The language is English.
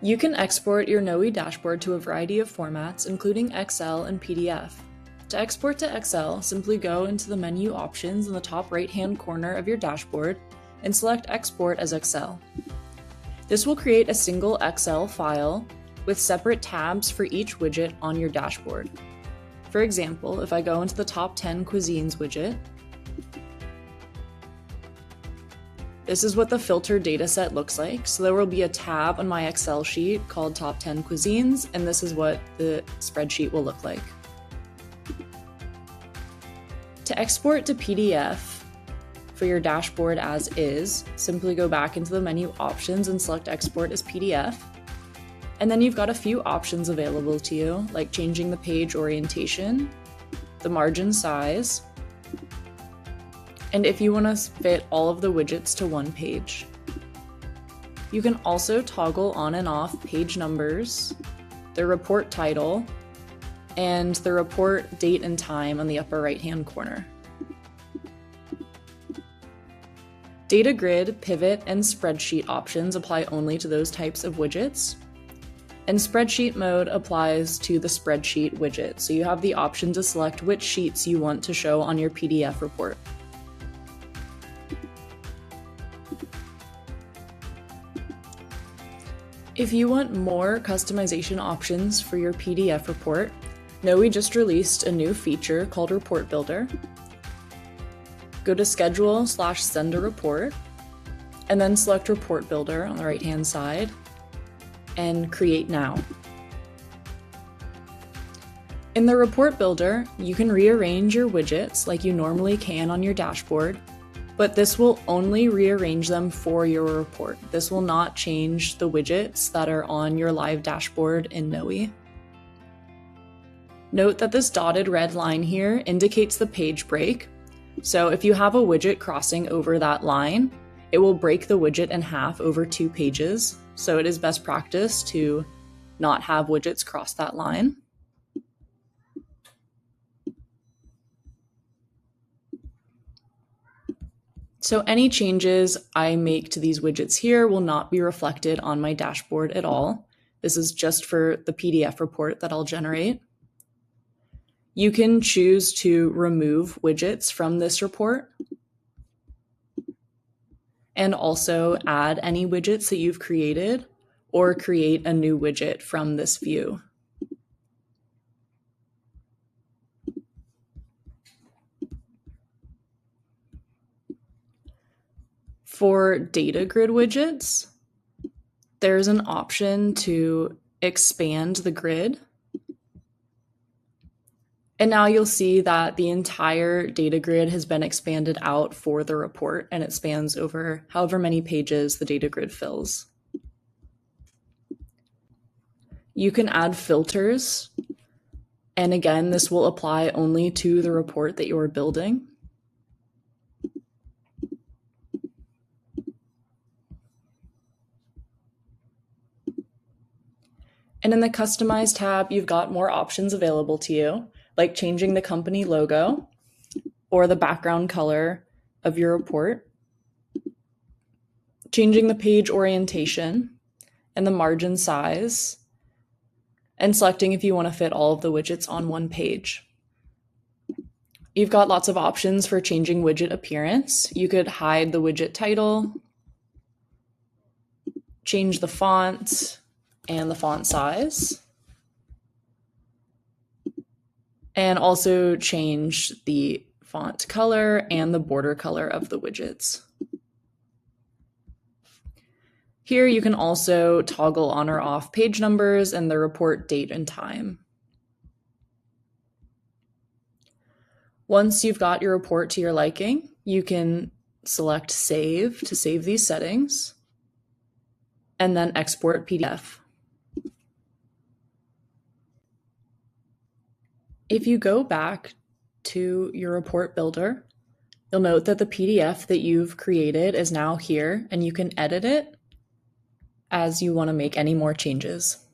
You can export your Knowi dashboard to a variety of formats, including Excel and PDF. To export to Excel, simply go into the menu options in the top right-hand corner of your dashboard and select Export as Excel. This will create a single Excel file with separate tabs for each widget on your dashboard. For example, if I go into the top 10 cuisines widget, this is what the filter dataset looks like. So there will be a tab on my Excel sheet called Top 10 Cuisines, and this is what the spreadsheet will look like. To export to PDF for your dashboard as is, simply go back into the menu options and select Export as PDF. And then you've got a few options available to you, like changing the page orientation, the margin size, and if you want to fit all of the widgets to one page. You can also toggle on and off page numbers, the report title, and the report date and time on the upper right-hand corner. Data grid, pivot, and spreadsheet options apply only to those types of widgets. And spreadsheet mode applies to the spreadsheet widget, so you have the option to select which sheets you want to show on your PDF report. If you want more customization options for your PDF report, Knowi just released a new feature called Report Builder. Go to Schedule/Send a Report, and then select Report Builder on the right-hand side, and Create Now. In the Report Builder, you can rearrange your widgets like you normally can on your dashboard, but this will only rearrange them for your report. This will not change the widgets that are on your live dashboard in Knowi. Note that this dotted red line here indicates the page break. So if you have a widget crossing over that line, it will break the widget in half over 2 pages. So it is best practice to not have widgets cross that line. So any changes I make to these widgets here will not be reflected on my dashboard at all. This is just for the PDF report that I'll generate. You can choose to remove widgets from this report and also add any widgets that you've created or create a new widget from this view. For data grid widgets, there's an option to expand the grid. And now you'll see that the entire data grid has been expanded out for the report, and it spans over however many pages the data grid fills. You can add filters, and again, this will apply only to the report that you're building. And in the Customize tab, you've got more options available to you, like changing the company logo or the background color of your report, changing the page orientation and the margin size, and selecting if you want to fit all of the widgets on one page. You've got lots of options for changing widget appearance. You could hide the widget title, change the font and the font size, and also change the font color and the border color of the widgets. Here you can also toggle on or off page numbers and the report date and time. Once you've got your report to your liking, you can select Save to save these settings, and then export PDF. If you go back to your report builder, you'll note that the PDF that you've created is now here, and you can edit it as you want to make any more changes.